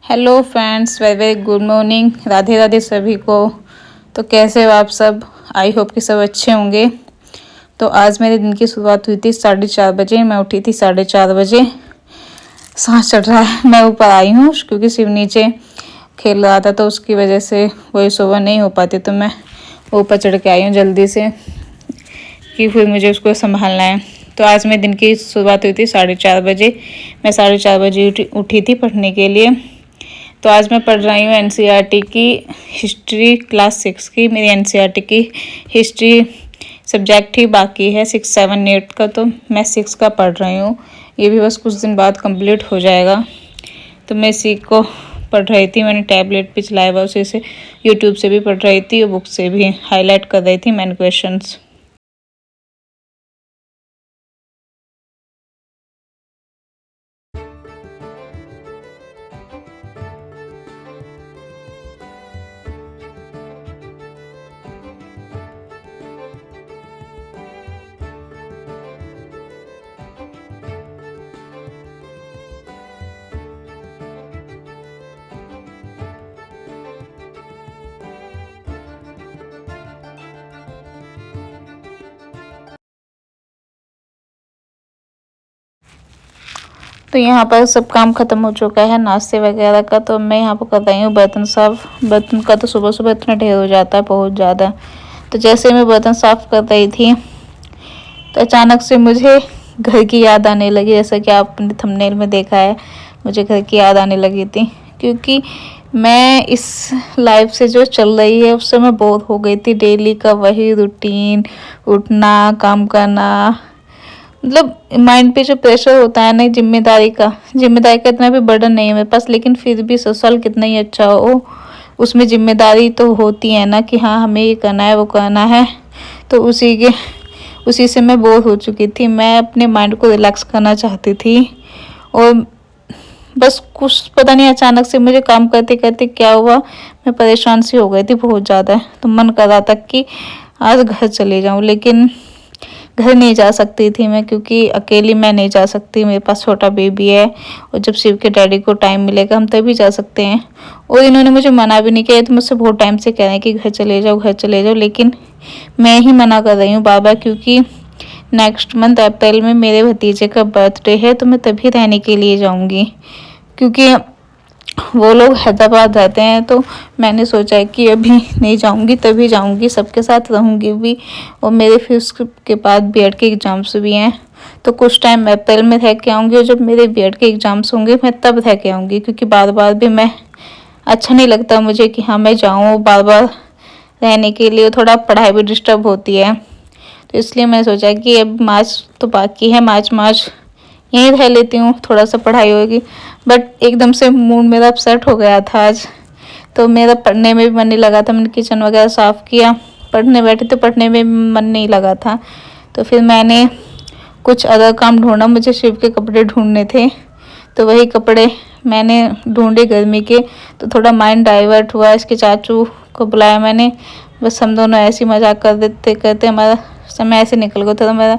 Hello friends, very very good morning. Radhe Radhe सभी को। तो कैसे हो आप सब? आई होप कि सब अच्छे होंगे। तो आज मेरे दिन की शुरुआत हुई थी 4:30 बजे। मैं उठी थी 4:30 बजे। सांस चढ़ रहा है। मैं ऊपर आई हूँ क्योंकि शिव नीचे खेल रहा था, तो उसकी वजह से वही सुबह नहीं हो पाती, तो मैं ऊपर चढ़ के आई हूँ जल्दी से कि फिर मुझे उसको संभालना है। तो आज मेरे दिन की शुरुआत हुई थी 4:30 बजे। मैं 4:30 बजे उठी थी पढ़ने के लिए। तो आज मैं पढ़ रही हूँ एनसीईआरटी की हिस्ट्री क्लास 6 की। मेरी एनसीईआरटी की हिस्ट्री सब्जेक्ट ही बाकी है 6, 7, 8 का, तो मैं 6 का पढ़ रही हूँ। ये भी बस कुछ दिन बाद कंप्लीट हो जाएगा। तो मैं इसी को पढ़ रही थी। मैंने टैबलेट भी चलाया हुआ, उसी से यूट्यूब से भी पढ़ रही थी और बुक से भी हाईलाइट कर रही थी मैन क्वेश्चंस। तो यहाँ पर सब काम खत्म हो चुका है नाश्ते वगैरह का। तो मैं यहाँ पर कर रही हूँ बर्तन साफ। बर्तन का तो सुबह सुबह इतना ढेर हो जाता है, बहुत ज़्यादा। तो जैसे मैं बर्तन साफ कर रही थी तो अचानक से मुझे घर की याद आने लगी। जैसा कि आपने थंबनेल में देखा है, मुझे घर की याद आने लगी थी, क्योंकि मैं इस लाइफ से जो चल रही है उससे मैं बोर हो गई थी। डेली का वही रूटीन, उठना, काम करना, मतलब माइंड पे जो प्रेशर होता है ना जिम्मेदारी का इतना भी बर्डन नहीं है मेरे पास, लेकिन फिर भी ससुराल कितना ही अच्छा हो, उसमें जिम्मेदारी तो होती है ना कि हाँ हमें ये करना है, वो करना है। तो उसी से मैं बोर हो चुकी थी। मैं अपने माइंड को रिलैक्स करना चाहती थी, और बस कुछ पता नहीं अचानक से मुझे काम करते करते क्या हुआ, मैं परेशान सी हो गई थी बहुत ज़्यादा। तो मन कर रहा था कि आज घर चले जाऊँ, लेकिन घर नहीं जा सकती थी मैं, क्योंकि अकेली मैं नहीं जा सकती, मेरे पास छोटा बेबी है। और जब शिव के डैडी को टाइम मिलेगा हम तभी जा सकते हैं। और इन्होंने मुझे मना भी नहीं किया। तो मुझसे बहुत टाइम से कह रहे हैं कि घर चले जाओ, घर चले जाओ, लेकिन मैं ही मना कर रही हूँ बाबा, क्योंकि नेक्स्ट मंथ अप्रैल में मेरे भतीजे का बर्थडे है, तो मैं तभी रहने के लिए जाऊँगी, क्योंकि वो लोग हैदराबाद रहते हैं। तो मैंने सोचा है कि अभी नहीं जाऊंगी, तभी जाऊंगी, सबके साथ रहूंगी भी। और मेरे फिर उसके बाद बीएड के एग्ज़ाम्स भी हैं, तो कुछ टाइम अप्रैल में रह के आऊँगी, और जब मेरे बीएड के एग्ज़ाम्स होंगे मैं तब रह के आऊँगी, क्योंकि बार बार भी मैं अच्छा नहीं लगता मुझे कि हाँ मैं जाऊँ बार बार रहने के लिए। थोड़ा पढ़ाई भी डिस्टर्ब होती है, तो इसलिए मैंने सोचा कि अब मार्च तो बाकी है, मार्च यहीं रह लेती हूँ, थोड़ा सा पढ़ाई होगी। बट एकदम से मूड मेरा अपसेट हो गया था आज, तो मेरा पढ़ने में भी मन नहीं लगा था। मैंने किचन वगैरह साफ़ किया, पढ़ने बैठे तो पढ़ने में मन नहीं लगा था। तो फिर मैंने कुछ अदर काम ढूंढा, मुझे शिव के कपड़े ढूंढने थे, तो वही कपड़े मैंने ढूंढे गर्मी के। तो थोड़ा माइंड डाइवर्ट हुआ, इसके चाचू को बुलाया मैंने। बस हम दोनों ऐसे ही मजाक कर देते करते हमारा समय ऐसे निकल गया था।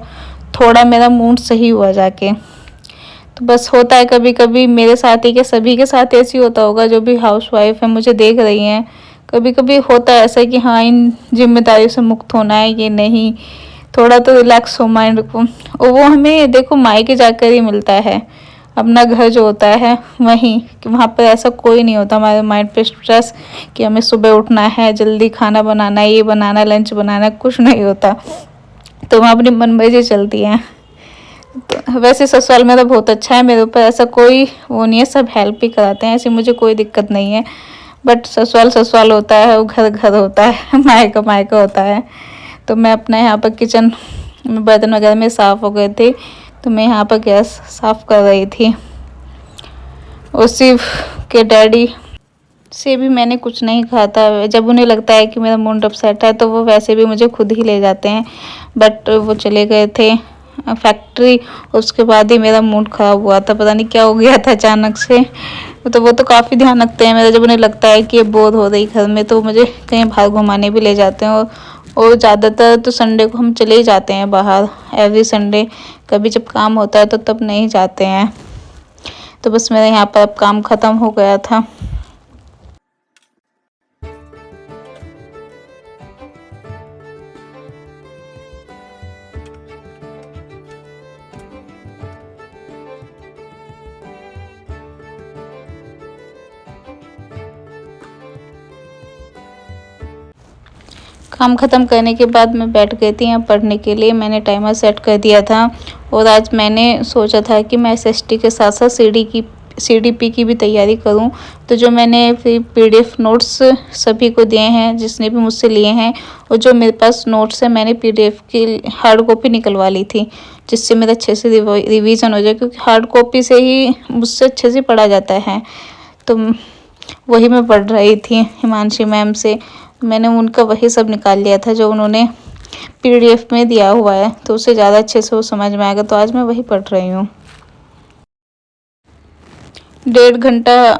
थोड़ा मेरा मूड सही हुआ जाके। तो बस होता है कभी कभी मेरे साथ ही, के सभी के साथ ऐसे ही होता होगा जो भी हाउस वाइफ है मुझे देख रही हैं। कभी कभी होता है ऐसा कि हाँ इन जिम्मेदारियों से मुक्त होना है, ये नहीं, थोड़ा तो रिलैक्स हो माइंड को। और वो हमें देखो मायके जाकर ही मिलता है, अपना घर जो होता है वहीं, कि वहाँ पर ऐसा कोई नहीं होता हमारे माइंड पे स्ट्रेस कि हमें सुबह उठना है, जल्दी खाना बनाना है, ये बनाना है, लंच बनाना है, कुछ नहीं होता। तो वहाँ अपनी मन मर्जी चलती है। तो वैसे ससुराल मेरा बहुत अच्छा है, मेरे ऊपर ऐसा कोई वो नहीं है, सब हेल्प भी कराते हैं, ऐसी मुझे कोई दिक्कत नहीं है। बट ससुराल ससुराल होता है, वो घर घर होता है, मायका मायका होता है। तो मैं अपना यहाँ पर किचन में बर्तन वगैरह में साफ़ हो गए थे, तो मैं यहाँ पर गैस साफ़ कर रही थी। और शिव के डैडी से भी मैंने कुछ नहीं कहा था। जब उन्हें लगता है कि मेरा मूड अपसेट है तो वो वैसे भी मुझे खुद ही ले जाते हैं, बट वो चले गए थे फैक्ट्री। उसके बाद ही मेरा मूड ख़राब हुआ था, पता नहीं क्या हो गया था अचानक से। तो वो तो काफ़ी ध्यान रखते हैं मेरा, जब उन्हें लगता है कि ये बोर हो रही घर में तो मुझे कहीं बाहर घुमाने भी ले जाते हैं। और ज़्यादातर तो संडे को हम चले ही जाते हैं बाहर, एवरी संडे। कभी जब काम होता है तो तब नहीं जाते हैं। तो बस मेरा यहाँ पर अब काम ख़त्म हो गया था। काम ख़त्म करने के बाद मैं बैठ गई थी यहाँ पढ़ने के लिए। मैंने टाइमर सेट कर दिया था और आज मैंने सोचा था कि मैं एसएसटी के साथ साथ सीडीपी की भी तैयारी करूं। तो जो मैंने फिर पीडीएफ नोट्स सभी को दिए हैं जिसने भी मुझसे लिए हैं, और जो मेरे पास नोट्स है मैंने पीडीएफ की हार्ड कॉपी निकलवा ली थी, जिससे मेरा अच्छे से रिवीजन हो जाए, क्योंकि हार्ड कॉपी से ही मुझसे अच्छे से पढ़ा जाता है। तो वही मैं पढ़ रही थी हिमांशी मैम से। मैंने उनका वही सब निकाल लिया था जो उन्होंने पीडीएफ में दिया हुआ है, तो उससे ज़्यादा अच्छे से वो समझ में आएगा। तो आज मैं वही पढ़ रही हूँ। 1.5 घंटा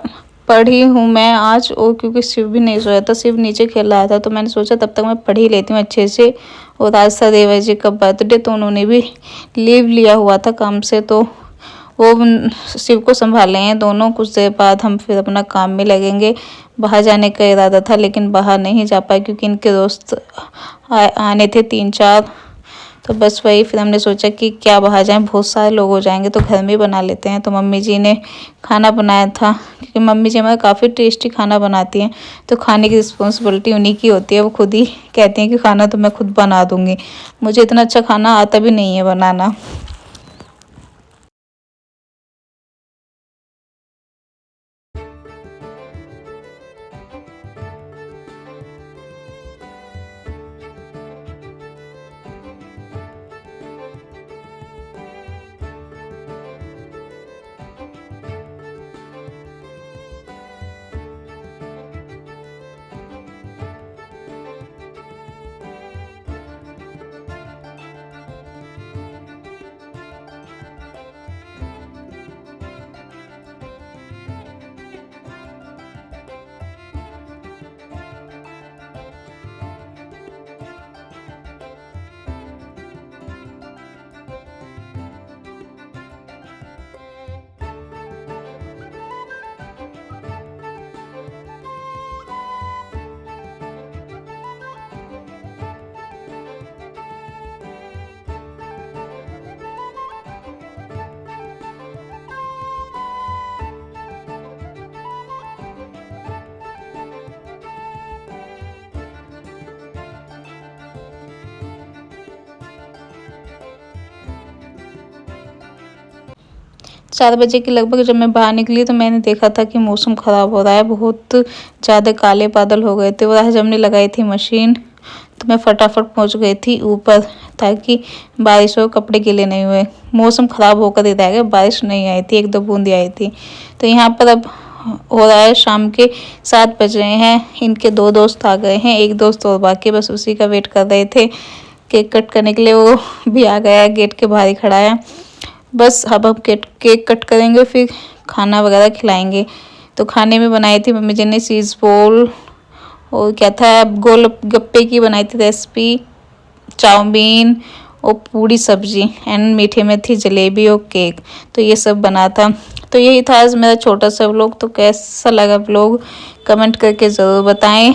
पढ़ी हूँ मैं आज, और क्योंकि शिव भी नहीं सोया था, शिव नीचे खेल रहा था, तो मैंने सोचा तब तक मैं पढ़ ही लेती हूँ अच्छे से। और आज सदैव जी का बर्थडे, तो उन्होंने भी लीव लिया हुआ था काम से, तो वो शिव को संभाले हैं दोनों। कुछ देर बाद हम फिर अपना काम में लगेंगे। बाहर जाने का इरादा था लेकिन बाहर नहीं जा पाए क्योंकि इनके दोस्त आने थे 3-4। तो बस वही फिर हमने सोचा कि क्या बाहर जाएं, बहुत सारे लोग हो जाएंगे, तो घर में बना लेते हैं। तो मम्मी जी ने खाना बनाया था, क्योंकि मम्मी जी हमारे काफ़ी टेस्टी खाना बनाती हैं। तो खाने की रिस्पॉन्सिबिलिटी उन्हीं की होती है। वो खुद ही कहती हैं कि खाना तो मैं खुद बना दूँगी। मुझे इतना अच्छा खाना आता भी नहीं है बनाना। 4 बजे के लगभग जब मैं बाहर निकली तो मैंने देखा था कि मौसम ख़राब हो रहा है, बहुत ज़्यादा काले बादल हो गए थे। और आज हमने लगाई थी मशीन, तो मैं फटाफट पहुंच गई थी ऊपर, ताकि बारिश हो, कपड़े गीले नहीं हुए। मौसम ख़राब होकर ही रह गया, बारिश नहीं आई थी, 1-2 बूंदी आई थी। तो यहाँ पर अब हो रहा है शाम के 7 बज रहे हैं। इनके 2 दोस्त आ गए हैं, एक दोस्त और बाकी, बस उसी का वेट कर रहे थे केक कट करने के लिए। वो भी आ गया है, गेट के बाहर ही खड़ा है। बस अब हम केक कट करेंगे, फिर खाना वगैरह खिलाएंगे। तो खाने में बनाई थी मम्मी जी ने चीज़ बॉल, और क्या था, गोल गप्पे की बनाई थी रेसिपी, चाउमीन और पूरी सब्जी, एंड मीठे में थी जलेबी और केक। तो ये सब बना था। तो यही था आज मेरा छोटा सा व्लॉग। तो कैसा लगा व्लॉग कमेंट करके ज़रूर बताएं।